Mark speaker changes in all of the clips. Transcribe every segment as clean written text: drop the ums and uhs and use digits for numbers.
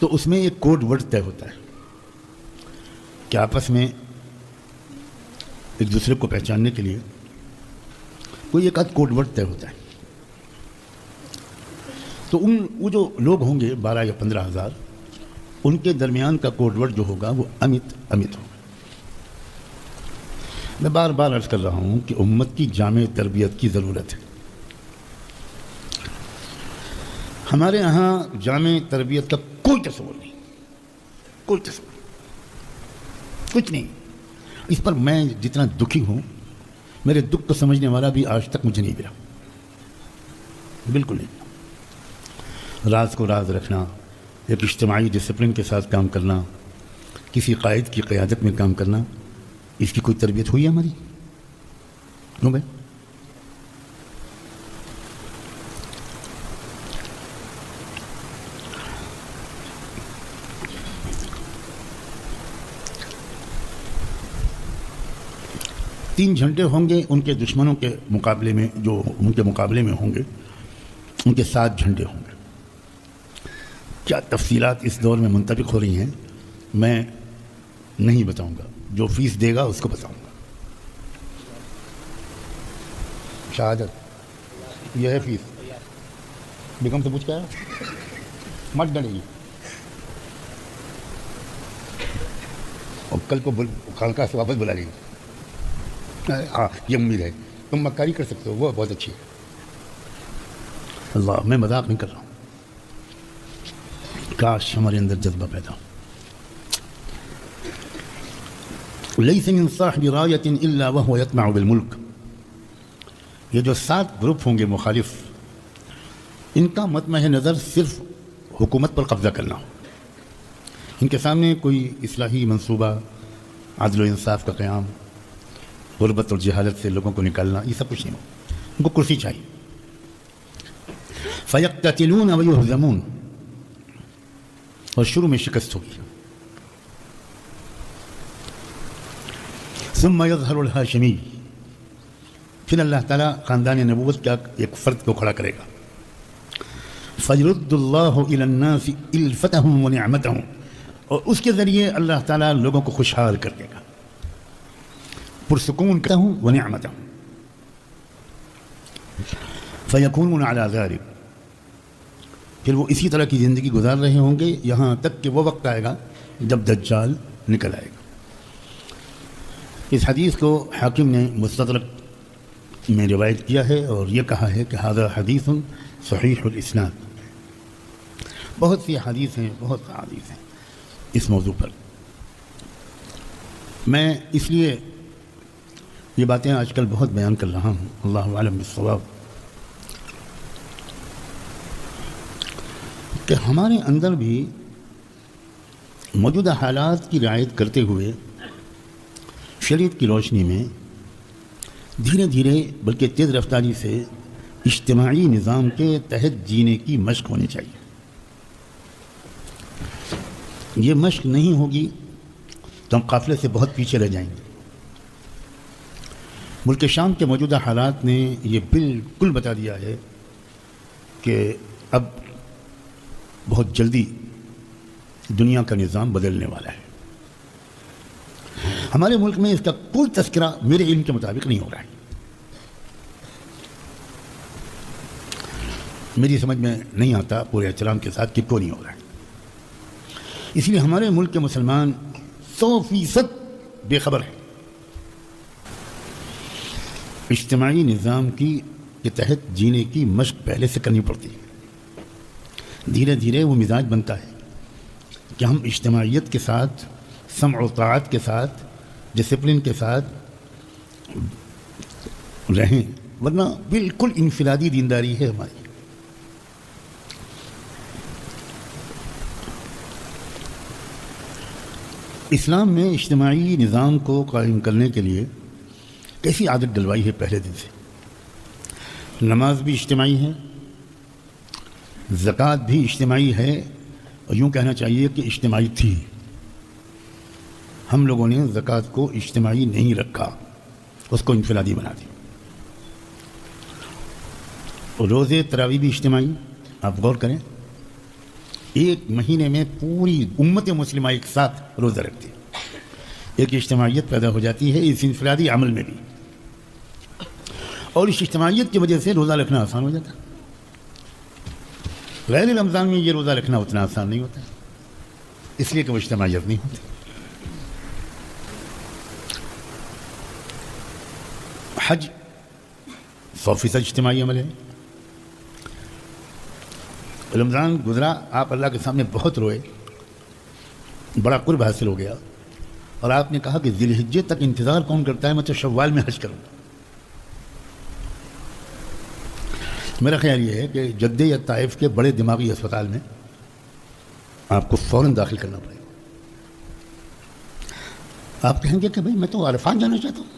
Speaker 1: تو اس میں ایک کوڈ ورڈ طے ہوتا ہے کہ آپس میں ایک دوسرے کو پہچاننے کے لیے کوئی ایک آدھ کوڈ ورڈ طے ہوتا ہے. تو وہ جو لوگ ہوں گے 12 یا 15 ہزار، ان کے درمیان کا کوڈ ورڈ جو ہوگا وہ امت ہوگا. میں بار بار عرض کر رہا ہوں کہ امت کی جامع تربیت کی ضرورت ہے. ہمارے ہاں جامع تربیت کا کوئی تصور نہیں، کوئی تصور، کچھ نہیں. اس پر میں جتنا دکھی ہوں، میرے دکھ کو سمجھنے والا بھی آج تک مجھے نہیں ملا، بالکل نہیں. راز کو راز رکھنا، ایک اجتماعی ڈسپلن کے ساتھ کام کرنا، کسی قائد کی قیادت میں کام کرنا، اس کی کوئی تربیت ہوئی ہے ہماری؟ کیوں بھائی؟ تین جھنڈے ہوں گے ان کے دشمنوں کے مقابلے میں، جو ان کے مقابلے میں ہوں گے ان کے 7 جھنڈے ہوں گے. کیا تفصیلات اس دور میں منطبق ہو رہی ہیں میں نہیں بتاؤں گا، جو فیس دے گا اس کو بتاؤں گا. شہادت یہ ہے فیس. بیگم سے پوچھ کے آیا، مت ڈرے گی. اور کل کو خانقاہ سے واپس بلا لیں گے. ہاں یہ امید ہے. تم مکاری کر سکتے ہو، وہ بہت اچھی ہے. اللہ، میں مذاق نہیں کر رہا ہوں. کاش ہمارے اندر جذبہ پیدا ہو. لیس من صاحب رایۃ الا وهو یطمع بالملک. یہ جو 7 گروپ ہوں گے مخالف، ان کا مطمع نظر صرف حکومت پر قبضہ کرنا ہو. ان کے سامنے کوئی اصلاحی منصوبہ، عدل و انصاف کا قیام، غربت اور جہالت سے لوگوں کو نکالنا، یہ سب کچھ نہیں ہو. ان کو کرسی چاہیے. فیقتتلون ویہزمون، اور شروع میں شکست ہوگی. ثم یظہر الہاشمی، پھر اللہ تعالیٰ خاندان نبوت کا ایک فرد کو کھڑا کرے گا. فیرد اللہ الی الناس الفتہم ونعمتہم، اور اس کے ذریعے اللہ تعالیٰ لوگوں کو خوشحال کر دے گا، پرسکون کرتا ہوں ونعمتہم. فیکونون علی ذلک، پھر وہ اسی طرح کی زندگی گزار رہے ہوں گے یہاں تک کہ وہ وقت آئے گا جب دجال نکل آئے گا. اس حدیث کو حاکم نے مستدرک میں روایت کیا ہے اور یہ کہا ہے کہ ھذا حدیث صحیح الاسناد. بہت سی حدیث ہیں، بہت سی حدیث ہیں اس موضوع پر. میں اس لیے یہ باتیں آج کل بہت بیان کر رہا ہوں، اللہ عالم بالصواب، کہ ہمارے اندر بھی موجودہ حالات کی رعایت کرتے ہوئے شریعت کی روشنی میں دھیرے دھیرے بلکہ تیز رفتاری سے اجتماعی نظام کے تحت جینے کی مشق ہونی چاہیے. یہ مشق نہیں ہوگی تو ہم قافلے سے بہت پیچھے رہ جائیں گے. ملک شام کے موجودہ حالات نے یہ بالکل بتا دیا ہے کہ اب بہت جلدی دنیا کا نظام بدلنے والا ہے. ہمارے ملک میں اس کا کوئی تذکرہ میرے علم کے مطابق نہیں ہو رہا ہے. میری سمجھ میں نہیں آتا پورے احترام کے ساتھ کہ کیوں نہیں ہو رہا ہے. اس لیے ہمارے ملک کے مسلمان 100% بے خبر ہیں. اجتماعی نظام کے تحت جینے کی مشق پہلے سے کرنی پڑتی ہے. دھیرے دھیرے وہ مزاج بنتا ہے کہ ہم اجتماعیت کے ساتھ، سمع و طاعت کے ساتھ، ڈسپلن کے ساتھ رہیں، ورنہ بالکل انفرادی دینداری ہے ہماری. اسلام میں اجتماعی نظام کو قائم کرنے کے لیے کیسی عادت ڈلوائی ہے پہلے دن سے. نماز بھی اجتماعی ہے، زکوٰۃ بھی اجتماعی ہے، اور یوں کہنا چاہیے کہ اجتماعی تھی. ہم لوگوں نے زکوٰۃ کو اجتماعی نہیں رکھا، اس کو انفرادی بنا دی. روزے تراویح بھی اجتماعی، آپ غور کریں. ایک مہینے میں پوری امت مسلمہ ایک ساتھ روزہ رکھتی ہے، ایک اجتماعیت پیدا ہو جاتی ہے اس انفرادی عمل میں بھی، اور اس اجتماعیت کی وجہ سے روزہ رکھنا آسان ہو جاتا ہے۔ غیر رمضان میں یہ روزہ رکھنا اتنا آسان نہیں ہوتا، اس لیے کہ وہ اجتماعیت نہیں ہوتی۔ حج 100% اجتماعی عمل ہے۔ رمضان گزرا، آپ اللہ کے سامنے بہت روئے، بڑا قرب حاصل ہو گیا، اور آپ نے کہا کہ ذی الحجہ تک انتظار کون کرتا ہے، میں تو شوال میں حج کروں۔ میرا خیال یہ ہے کہ جدہ یا طائف کے بڑے دماغی اسپتال میں آپ کو فوراً داخل کرنا پڑے گا۔ آپ کہیں گے کہ بھائی میں تو عرفات جانا چاہتا ہوں،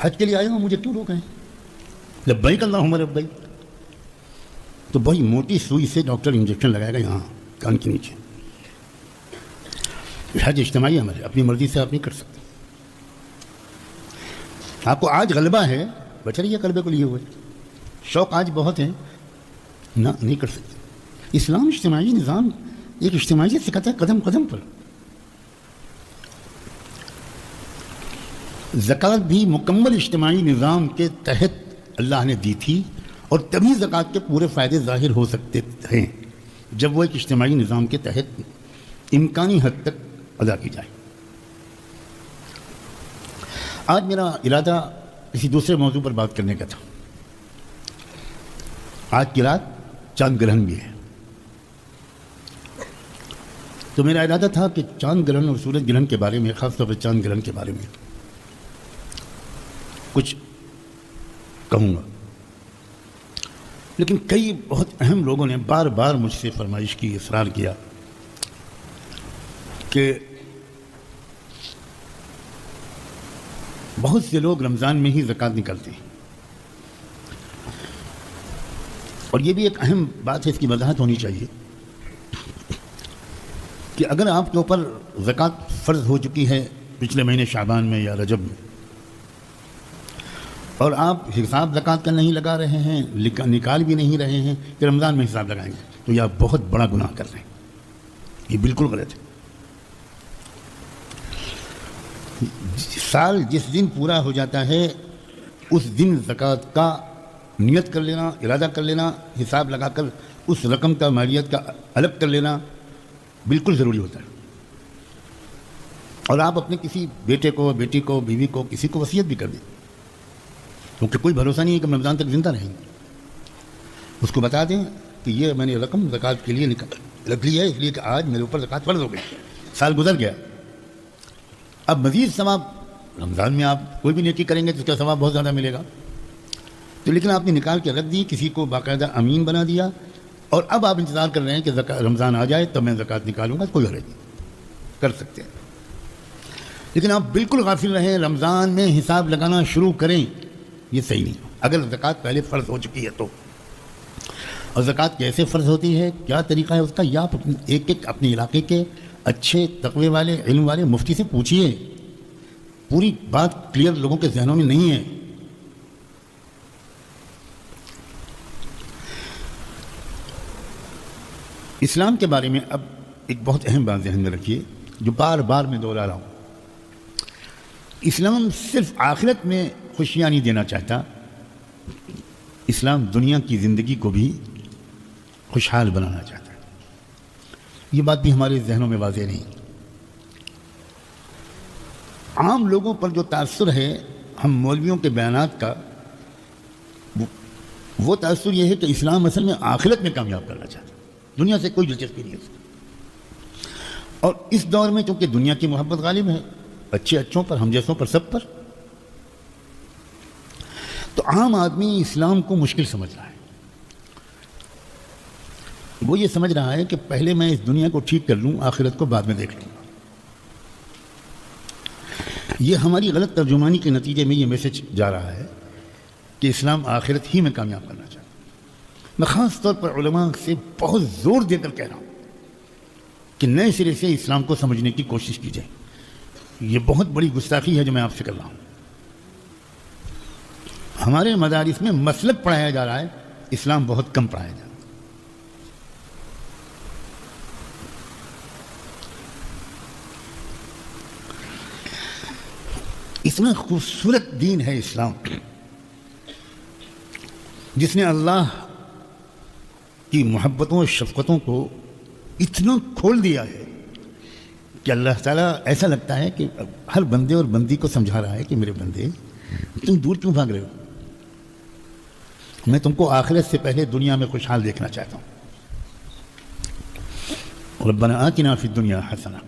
Speaker 1: حج کے لیے آیا ہوں، مجھے کیوں روکیں؟ لبیک اللہم لبیک۔ تو بڑی موٹی سوئی سے ڈاکٹر انجیکشن لگائے گا یہاں کان کے نیچے۔ حج اجتماعی عمل ہے، اپنی مرضی سے آپ نہیں کر سکتے۔ آپ کو آج غلبہ ہے، بچ رہی ہے غلبے کو لیے ہوئے، شوق آج بہت ہیں، نہ نہیں کر سکتے۔ اسلام اجتماعی نظام ایک اجتماعیت سکھاتا ہے قدم قدم پر۔ زکوٰۃ بھی مکمل اجتماعی نظام کے تحت اللہ نے دی تھی، اور تبھی زکوٰۃ کے پورے فائدے ظاہر ہو سکتے ہیں جب وہ ایک اجتماعی نظام کے تحت امکانی حد تک ادا کی جائے۔ آج میرا ارادہ کسی دوسرے موضوع پر بات کرنے کا تھا۔ آج کی رات چاند گرہن بھی ہے، تو میرا ارادہ تھا کہ چاند گرہن اور سورج گرہن کے بارے میں، خاص طور پر چاند گرہن کے بارے میں کچھ کہوں گا، لیکن کئی بہت اہم لوگوں نے بار بار مجھ سے فرمائش کی، اصرار کیا کہ بہت سے لوگ رمضان میں ہی زکوٰۃ نکالتے ہیں، اور یہ بھی ایک اہم بات ہے، اس کی وضاحت ہونی چاہیے کہ اگر آپ کے اوپر زکوٰۃ فرض ہو چکی ہے پچھلے مہینے شعبان میں یا رجب میں، اور آپ حساب زکوٰۃ کا نہیں لگا رہے ہیں، نکال بھی نہیں رہے ہیں کہ رمضان میں حساب لگائیں گے، تو یہ آپ بہت بڑا گناہ کر رہے ہیں، یہ بالکل غلط ہے۔ سال جس دن پورا ہو جاتا ہے اس دن زکوٰۃ کا نیت کر لینا، ارادہ کر لینا، حساب لگا کر اس رقم کا مالیت کا الگ کر لینا بالکل ضروری ہوتا ہے۔ اور آپ اپنے کسی بیٹے کو، بیٹی کو، بیوی کو، کسی کو وصیت بھی کر دیں، کیونکہ کوئی بھروسہ نہیں ہے کہ رمضان تک زندہ رہیں گے۔ اس کو بتا دیں کہ یہ میں نے رقم زکوٰۃ کے لیے رکھ لی ہے، اس لیے کہ آج میرے اوپر زکوٰۃ فرض ہو گئی، سال گزر گیا۔ اب مزید ثواب رمضان میں آپ کوئی بھی نیکی کریں گے تو اس کا ثواب بہت زیادہ ملے گا، تو لیکن آپ نے نکال کے رکھ دی، کسی کو باقاعدہ امین بنا دیا، اور اب آپ انتظار کر رہے ہیں کہ رمضان آ جائے تب میں زکوٰۃ نکالوں گا، کوئی حرج نہیں، کر سکتے ہیں۔ لیکن آپ بالکل غافل رہیں، رمضان میں حساب لگانا شروع کریں، یہ صحیح نہیں۔ اگر زکوٰۃ پہلے فرض ہو چکی ہے تو، اور زکوٰۃ کیسے فرض ہوتی ہے، کیا طریقہ ہے اس کا، یا آپ ایک ایک اپنے علاقے کے اچھے تقوی والے، علم والے مفتی سے پوچھیے، پوری بات کلیئر لوگوں کے ذہنوں میں نہیں ہے۔ اسلام کے بارے میں اب ایک بہت اہم بات ذہن میں رکھیے، جو بار بار میں دوہرا رہا ہوں۔ اسلام صرف آخرت میں خوشیاں نہیں دینا چاہتا، اسلام دنیا کی زندگی کو بھی خوشحال بنانا چاہتا ہے۔ یہ بات بھی ہمارے ذہنوں میں واضح نہیں۔ عام لوگوں پر جو تاثر ہے ہم مولویوں کے بیانات کا، وہ تاثر یہ ہے کہ اسلام اصل میں آخرت میں کامیاب کرنا چاہتا ہے، دنیا سے کوئی دلچسپی نہیں ہے اس کی۔ اور اس دور میں چونکہ دنیا کی محبت غالب ہے، اچھے اچھوں پر، ہم جیسوں پر، سب پر، تو عام آدمی اسلام کو مشکل سمجھ رہا ہے۔ وہ یہ سمجھ رہا ہے کہ پہلے میں اس دنیا کو ٹھیک کر لوں، آخرت کو بعد میں دیکھ لوں گا۔ یہ ہماری غلط ترجمانی کے نتیجے میں یہ میسج جا رہا ہے کہ اسلام آخرت ہی میں کامیاب کرنا چاہتا ہے۔ میں خاص طور پر علماء سے بہت زور دے کر کہہ رہا ہوں کہ نئے سرے سے اسلام کو سمجھنے کی کوشش کی جائے۔ یہ بہت بڑی گستاخی ہے جو میں آپ سے کر رہا ہوں۔ ہمارے مدارس میں مسلک پڑھایا جا رہا ہے، اسلام بہت کم پڑھایا جا رہا ہے۔ اتنا خوبصورت دین ہے اسلام، جس نے اللہ کی محبتوں اور شفقتوں کو اتنا کھول دیا ہے کہ اللہ تعالیٰ ایسا لگتا ہے کہ ہر بندے اور بندی کو سمجھا رہا ہے کہ میرے بندے تم دور کیوں بھاگ رہے ہو، میں تم کو آخرت سے پہلے دنیا میں خوشحال دیکھنا چاہتا ہوں۔ ربنا آتنا فی الدنیا حسنہ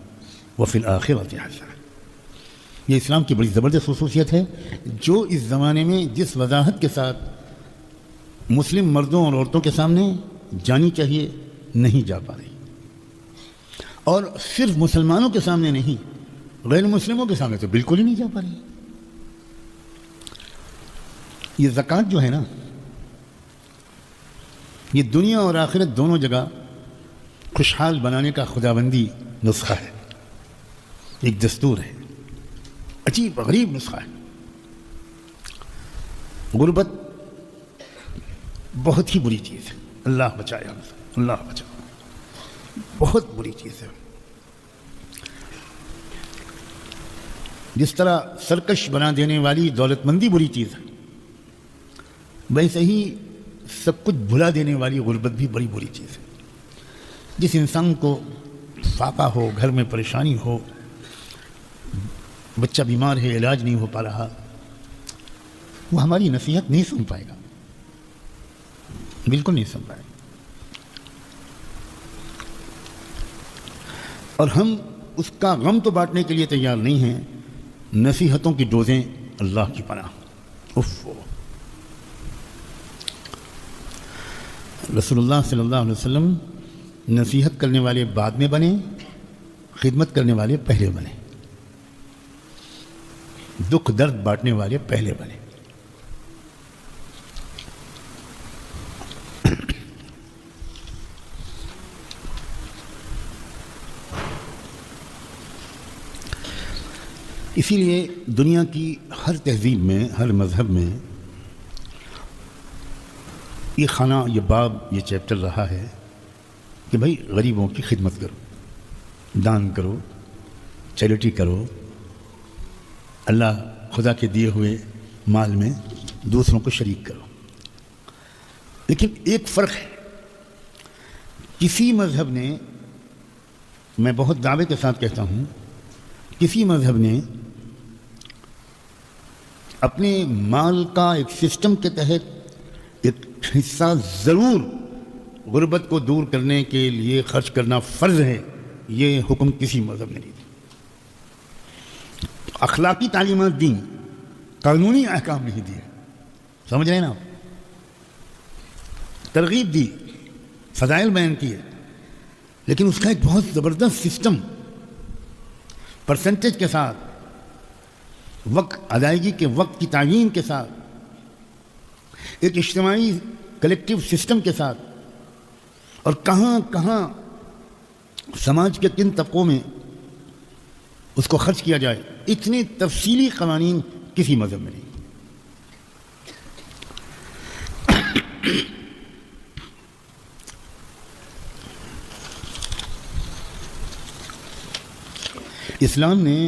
Speaker 1: وفی الآخرۃ حسنہ، یہ اسلام کی بڑی زبردست خصوصیت ہے جو اس زمانے میں جس وضاحت کے ساتھ مسلم مردوں اور عورتوں کے سامنے جانی چاہیے نہیں جا پا رہی، اور صرف مسلمانوں کے سامنے نہیں، غیر مسلموں کے سامنے تو بالکل ہی نہیں جا پا رہی۔ یہ زکوٰۃ جو ہے نا، یہ دنیا اور آخرت دونوں جگہ خوشحال بنانے کا خداوندی نسخہ ہے، ایک دستور ہے، عجیب غریب نسخہ ہے۔ غربت بہت ہی بری چیز ہے، اللہ بچائے ہم سے، اللہ بچائے، بہت بری چیز ہے۔ جس طرح سرکش بنا دینے والی دولت مندی بری چیز ہے، ویسے ہی سب کچھ بھلا دینے والی غربت بھی بڑی بری چیز ہے۔ جس انسان کو فاقہ ہو، گھر میں پریشانی ہو، بچہ بیمار ہے، علاج نہیں ہو پا رہا، وہ ہماری نصیحت نہیں سن پائے گا، بالکل نہیں سن پائے گا۔ اور ہم اس کا غم تو بانٹنے کے لیے تیار نہیں ہیں، نصیحتوں کی ڈوزیں اللہ کی پناہ۔ رسول اللہ صلی اللہ علیہ وسلم نصیحت کرنے والے بعد میں بنے، خدمت کرنے والے پہلے بنے، دکھ درد بانٹنے والے پہلے بنے۔ اسی لیے دنیا کی ہر تہذیب میں، ہر مذہب میں یہ خانہ، یہ باب، یہ چیپٹر رہا ہے کہ بھائی غریبوں کی خدمت کرو، دان کرو، چیریٹی کرو، اللہ خدا کے دیے ہوئے مال میں دوسروں کو شریک کرو۔ لیکن ایک فرق ہے، کسی مذہب نے، میں بہت دعوے کے ساتھ کہتا ہوں، کسی مذہب نے اپنے مال کا ایک سسٹم کے تحت ایک حصہ ضرور غربت کو دور کرنے کے لیے خرچ کرنا فرض ہے، یہ حکم کسی مذہب نے نہیں دیا۔ اخلاقی تعلیمات دیں، قانونی احکام نہیں دیے، سمجھ رہے ہیں نا آپ؟ ترغیب دی، فضائل بیان کیے، لیکن اس کا ایک بہت زبردست سسٹم، پرسنٹیج کے ساتھ، وقت ادائیگی کے وقت کی تعیین کے ساتھ، ایک اجتماعی کلیکٹیو سسٹم کے ساتھ، اور کہاں کہاں سماج کے کن طبقوں میں اس کو خرچ کیا جائے، اتنے تفصیلی قوانین کسی مذہب میں نہیں۔ اسلام نے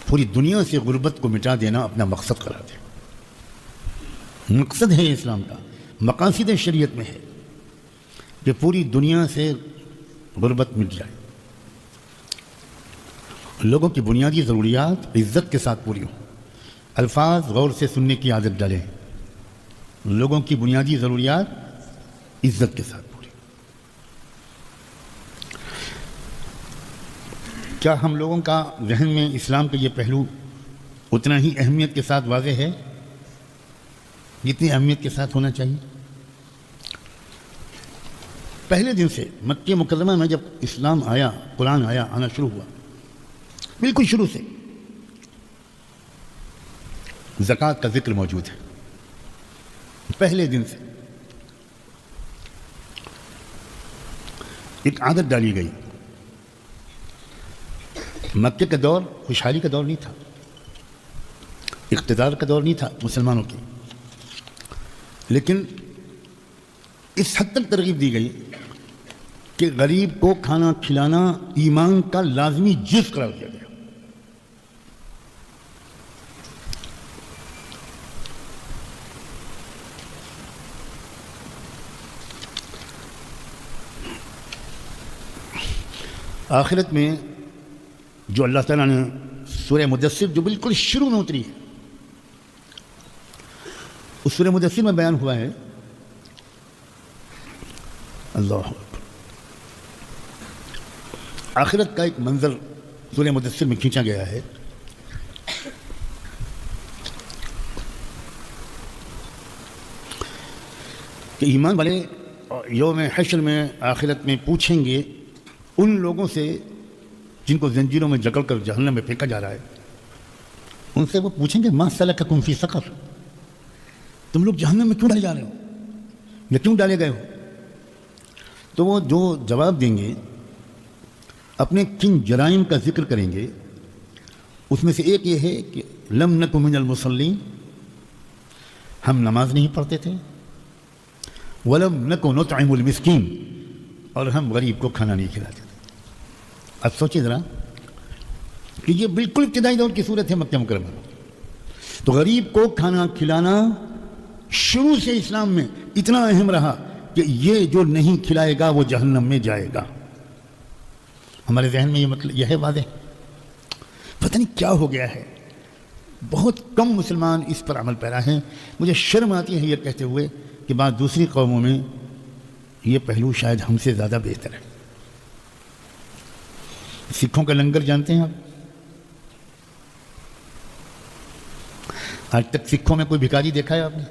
Speaker 1: پوری دنیا سے غربت کو مٹا دینا اپنا مقصد قرار دیا۔ مقصد ہے اسلام کا، مقاصد شریعت میں ہے کہ پوری دنیا سے غربت مٹ جائے، لوگوں کی بنیادی ضروریات عزت کے ساتھ پوری ہوں۔ الفاظ غور سے سننے کی عادت ڈالیں، لوگوں کی بنیادی ضروریات عزت کے ساتھ پوری۔ کیا ہم لوگوں کا ذہن میں اسلام کا یہ پہلو اتنا ہی اہمیت کے ساتھ واضح ہے جتنی اہمیت کے ساتھ ہونا چاہیے؟ پہلے دن سے مکہ مکرمہ میں جب اسلام آیا، قرآن آیا، آنا شروع ہوا، بالکل شروع سے زکوٰۃ کا ذکر موجود ہے۔ پہلے دن سے ایک عادت ڈالی گئی۔ مکے کا دور خوشحالی کا دور نہیں تھا، اقتدار کا دور نہیں تھا مسلمانوں کی، لیکن اس حد تک ترغیب دی گئی کہ کہ غریب کو کھانا کھلانا ایمان کا لازمی جز قرار دیا گیا۔ آخرت میں جو اللہ تعالیٰ نے سورہ مدثر جو بالکل شروع میں اتری ہے، اس سورہ مدثر میں بیان ہوا ہے، اللہ اکبر، آخرت کا ایک منظر سورہ مدثر میں کھینچا گیا ہے کہ ایمان والے یوم حشر میں آخرت میں پوچھیں گے ان لوگوں سے جن کو زنجیروں میں جکڑ کر جہنم میں پھینکا جا رہا ہے، ان سے وہ پوچھیں گے ما سلککم فی سقر، تم لوگ جہنم میں کیوں ڈالے جا رہے ہو یا کیوں ڈالے گئے ہو؟ تو وہ جو جواب دیں گے اپنے کن جرائم کا ذکر کریں گے، اس میں سے ایک یہ ہے کہ لم نک من المصلین، ہم نماز نہیں پڑھتے تھے، ولم نک نطعم المسکین، اور ہم غریب کو کھانا نہیں کھلاتے تھے۔ اب سوچیں ذرا کہ یہ بالکل ابتدائی دور کی صورت ہے مکہ مکرمہ میں، تو غریب کو کھانا کھلانا شروع سے اسلام میں اتنا اہم رہا کہ یہ جو نہیں کھلائے گا وہ جہنم میں جائے گا۔ ہمارے ذہن میں یہ مطلب یہ ہے واضح، پتہ نہیں کیا ہو گیا ہے، بہت کم مسلمان اس پر عمل پیرا ہیں۔ مجھے شرم آتی ہے یہ کہتے ہوئے کہ بعض دوسری قوموں میں یہ پہلو شاید ہم سے زیادہ بہتر ہے۔ سکھوں کا لنگر جانتے ہیں آپ؟ آج تک سکھوں میں کوئی بھکاری دیکھا ہے آپ نے؟